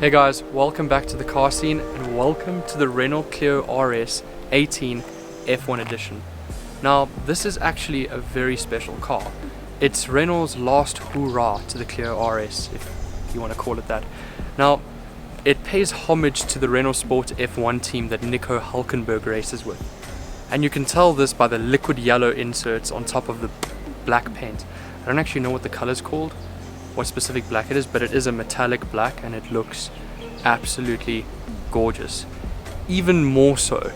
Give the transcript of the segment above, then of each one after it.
Hey guys, welcome back to the car scene and welcome to the Renault Clio RS 18 F1 edition. Now this is actually a very special car. It's Renault's last hurrah to the Clio RS, if you want to call it that. Now it pays homage to the Renault Sport F1 team that Nico Hülkenberg races with. And you can tell this by the liquid yellow inserts on top of the black paint. I don't actually know what the color is called, what specific black it is, but it is a metallic black and it looks absolutely gorgeous. Even more so,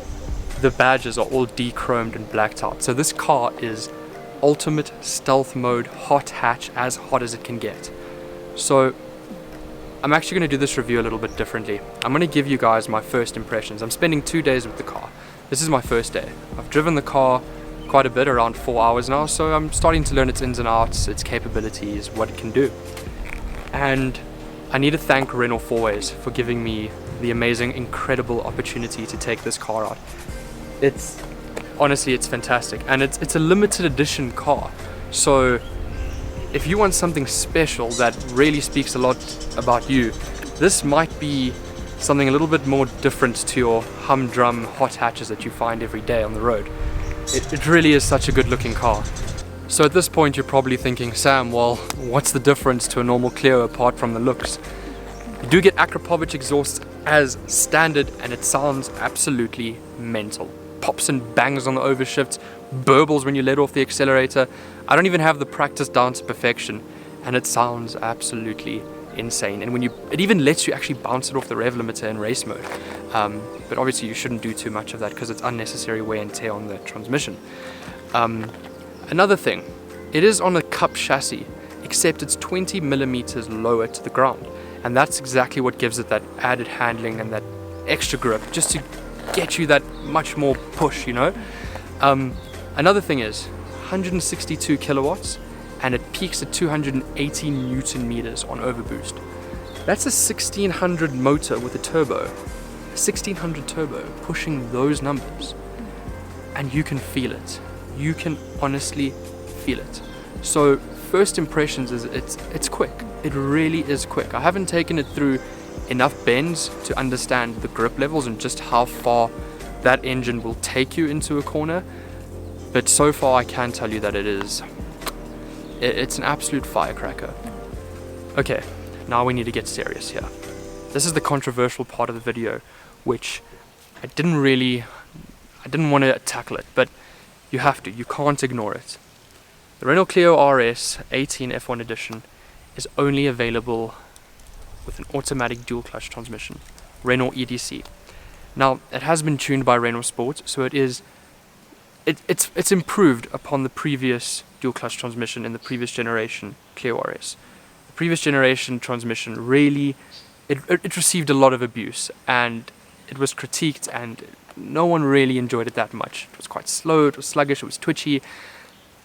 the badges are all de-chromed and blacked out. So this car is ultimate stealth mode, hot hatch, as hot as it can get. So I'm actually going to do this review a little bit differently. I'm going to give you guys my first impressions. I'm spending 2 days with the car. This is my first day. I've driven the car quite a bit, around 4 hours now, so I'm starting to learn its ins and outs, its capabilities, what it can do. And I need to thank Renault Fourways for giving me the amazing, incredible opportunity to take this car out. It's honestly, it's fantastic, and it's a limited edition car. So if you want something special that really speaks a lot about you, this might be something a little bit more different to your humdrum hot hatches that you find every day on the road. It really is such a good looking car. So at this point you're probably thinking, Sam, well, what's the difference to a normal Clio apart from the looks? You do get Akrapovic exhausts as standard and it sounds absolutely mental. Pops and bangs on the overshifts, burbles when you let off the accelerator. I don't even have the practice down to perfection and it sounds absolutely insane. And it even lets you actually bounce it off the rev limiter in race mode. But obviously you shouldn't do too much of that because it's unnecessary wear and tear on the transmission. Another thing, it is on a cup chassis, except it's 20 millimeters lower to the ground. And that's exactly what gives it that added handling and that extra grip, just to get you that much more push, you know? Another thing is 162 kilowatts and it peaks at 280 Newton meters on overboost. That's a 1600 motor with a turbo. 1600 turbo pushing those numbers, and you can feel it. You can honestly feel it. So first impressions is it's quick. It really is quick. I haven't taken it through enough bends to understand the grip levels and just how far that engine will take you into a corner, but so far I can tell you that it's an absolute firecracker. Okay, now we need to get serious here. This is the controversial part of the video, which I didn't want to tackle it, but you have to, you can't ignore it. The Renault Clio RS 18 F1 edition is only available with an automatic dual clutch transmission, Renault EDC. Now, it has been tuned by Renault Sport, so it's improved upon the previous dual clutch transmission in the previous generation Clio RS. The previous generation transmission really, it received a lot of abuse and it was critiqued and no one really enjoyed it that much. It was quite slow, it was sluggish, it was twitchy.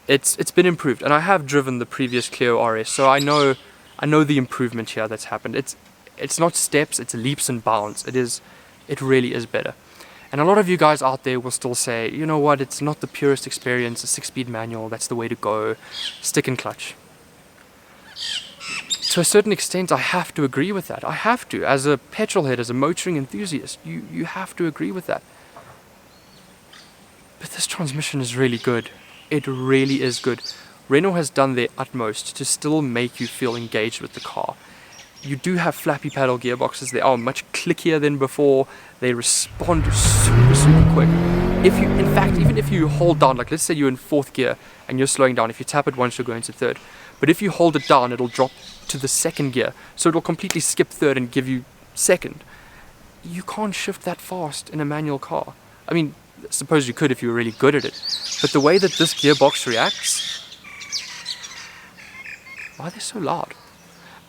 It's been improved, and I have driven the previous Clio RS, so I know the improvement here that's happened. It's not steps, it's leaps and bounds. It really is better. And a lot of you guys out there will still say, you know what, it's not the purest experience, a 6-speed manual, that's the way to go, stick and clutch. To a certain extent, I have to agree with that. I have to. As a petrol head, as a motoring enthusiast, you have to agree with that. But this transmission is really good. It really is good. Renault has done their utmost to still make you feel engaged with the car. You do have flappy paddle gearboxes. They are much clickier than before. They respond super quick. In fact, even if you hold down, like let's say you're in 4th gear and you're slowing down, if you tap it once, you're going to 3rd. But if you hold it down, it'll drop to the 2nd gear. So it'll completely skip 3rd and give you 2nd. You can't shift that fast in a manual car. I mean, suppose you could if you were really good at it. But the way that this gearbox reacts... Why are they so loud?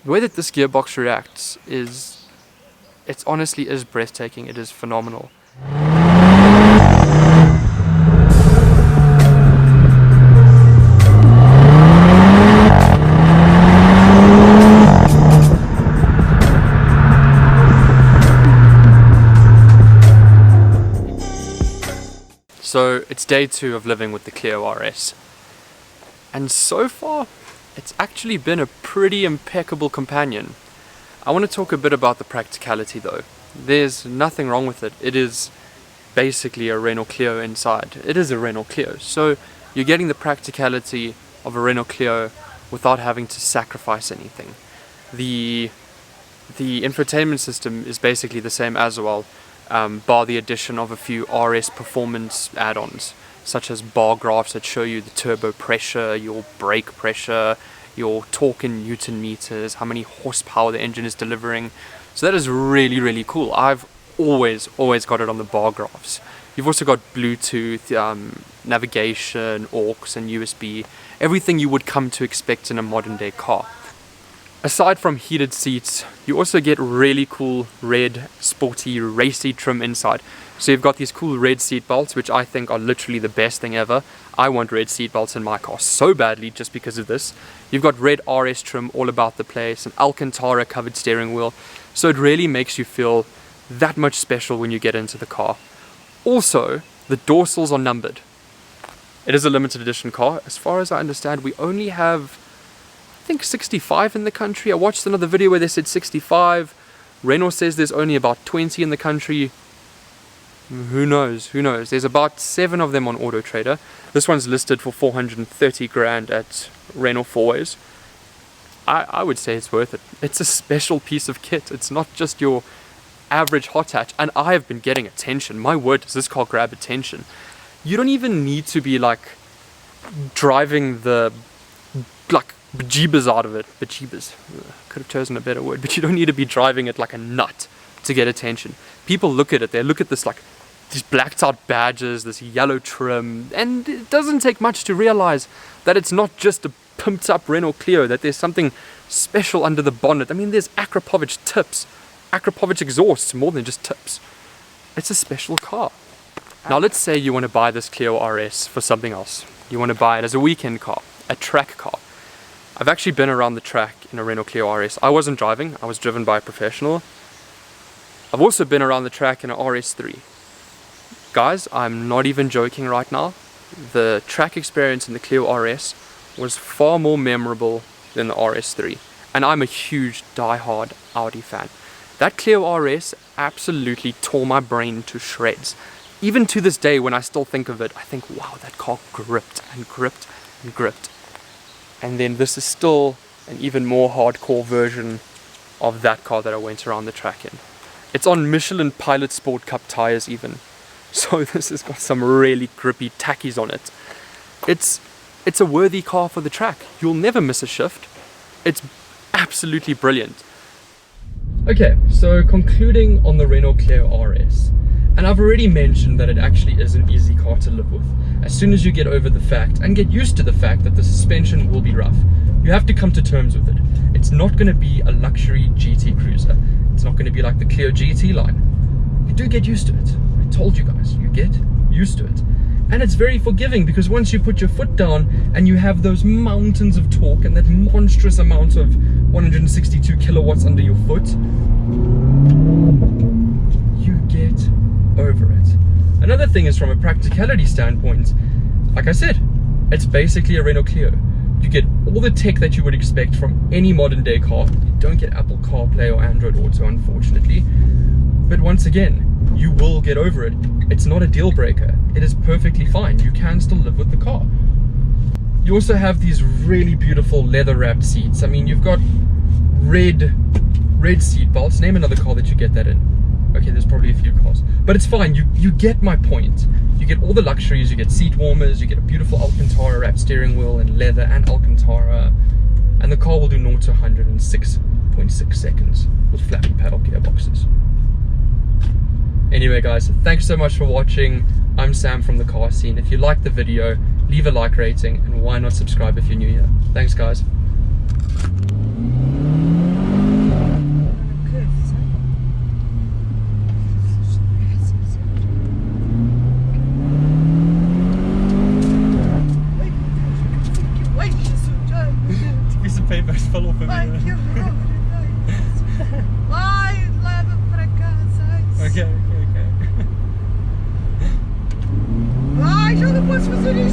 The way that this gearbox reacts it honestly is breathtaking. It is phenomenal. So it's day 2 of living with the Clio RS, and so far it's actually been a pretty impeccable companion. I want to talk a bit about the practicality though. There's nothing wrong with it. It is basically a Renault Clio inside. It is a Renault Clio. So you're getting the practicality of a Renault Clio without having to sacrifice anything. The infotainment system is basically the same as well, bar the addition of a few RS performance add-ons, such as bar graphs that show you the turbo pressure, your brake pressure, your torque in Newton meters, how many horsepower the engine is delivering. So that is really, really cool. I've always got it on the bar graphs. You've also got Bluetooth, navigation, aux and USB, everything you would come to expect in a modern day car. Aside from heated seats, you also get really cool red, sporty, racy trim inside. So you've got these cool red seat belts, which I think are literally the best thing ever. I want red seat belts in my car so badly just because of this. You've got red RS trim all about the place, an Alcantara covered steering wheel. So it really makes you feel that much special when you get into the car. Also, the dorsals are numbered. It is a limited edition car. As far as I understand, we only have, I think, 65 in the country. I watched another video where they said 65. Renault says there's only about 20 in the country. Who knows? Who knows? There's about 7 of them on Auto Trader. This one's listed for 430 grand at Renault Fourways. I would say it's worth it. It's a special piece of kit. It's not just your average hot hatch, and I have been getting attention. My word, does this car grab attention. You don't even need to be like driving the like bejeebers out of it. Bejeebers, could have chosen a better word, but you don't need to be driving it like a nut to get attention. People look at it, they look at this like these blacked out badges, this yellow trim, and it doesn't take much to realize that it's not just a pumped up Renault Clio, that there's something special under the bonnet. I mean, there's Akrapovic tips, Akrapovic exhausts, more than just tips. It's a special car. Now let's say you want to buy this Clio RS for something else. You want to buy it as a weekend car, a track car. I've actually been around the track in a Renault Clio RS. I wasn't driving, I was driven by a professional. I've also been around the track in an RS3. Guys, I'm not even joking right now. The track experience in the Clio RS was far more memorable than the RS3. And I'm a huge die-hard Audi fan. That Clio RS absolutely tore my brain to shreds. Even to this day, when I still think of it, I think, wow, that car gripped and gripped and gripped. And then this is still an even more hardcore version of that car that I went around the track in. It's on Michelin Pilot Sport Cup tires even. So this has got some really grippy tackies on it. It's a worthy car for the track. You'll never miss a shift. It's absolutely brilliant. Okay, so concluding on the Renault Clio RS. And I've already mentioned that it actually is an easy car to live with. As soon as you get over the fact and get used to the fact that the suspension will be rough, you have to come to terms with it. It's not going to be a luxury GT cruiser. It's not going to be like the Clio GT line. You do get used to it. I told you guys, you get used to it. And it's very forgiving because once you put your foot down and you have those mountains of torque and that monstrous amount of 162 kilowatts under your foot, you get over it. Another thing is, from a practicality standpoint, like I said, it's basically a Renault Clio. You get all the tech that you would expect from any modern day car. You don't get Apple CarPlay or Android Auto, unfortunately. But once again, you will get over it. It's not a deal breaker. It is perfectly fine. You can still live with the car. You also have these really beautiful leather wrapped seats. I mean, you've got red seat belts. Name another car that you get that in. Okay, there's probably a few cars, but it's fine. You get my point. You get all the luxuries. You get seat warmers. You get a beautiful Alcantara wrapped steering wheel in leather and Alcantara, and the car will do 0 to 100 in 6.6 seconds with flappy paddle gearboxes. Anyway, guys, thanks so much for watching. I'm Sam from the car scene. If you liked the video, leave a like rating, and why not subscribe if you're new here. Thanks, guys. Papers fell off of me. Vai, leva para casa. Okay. Ai, já não posso fazer isso.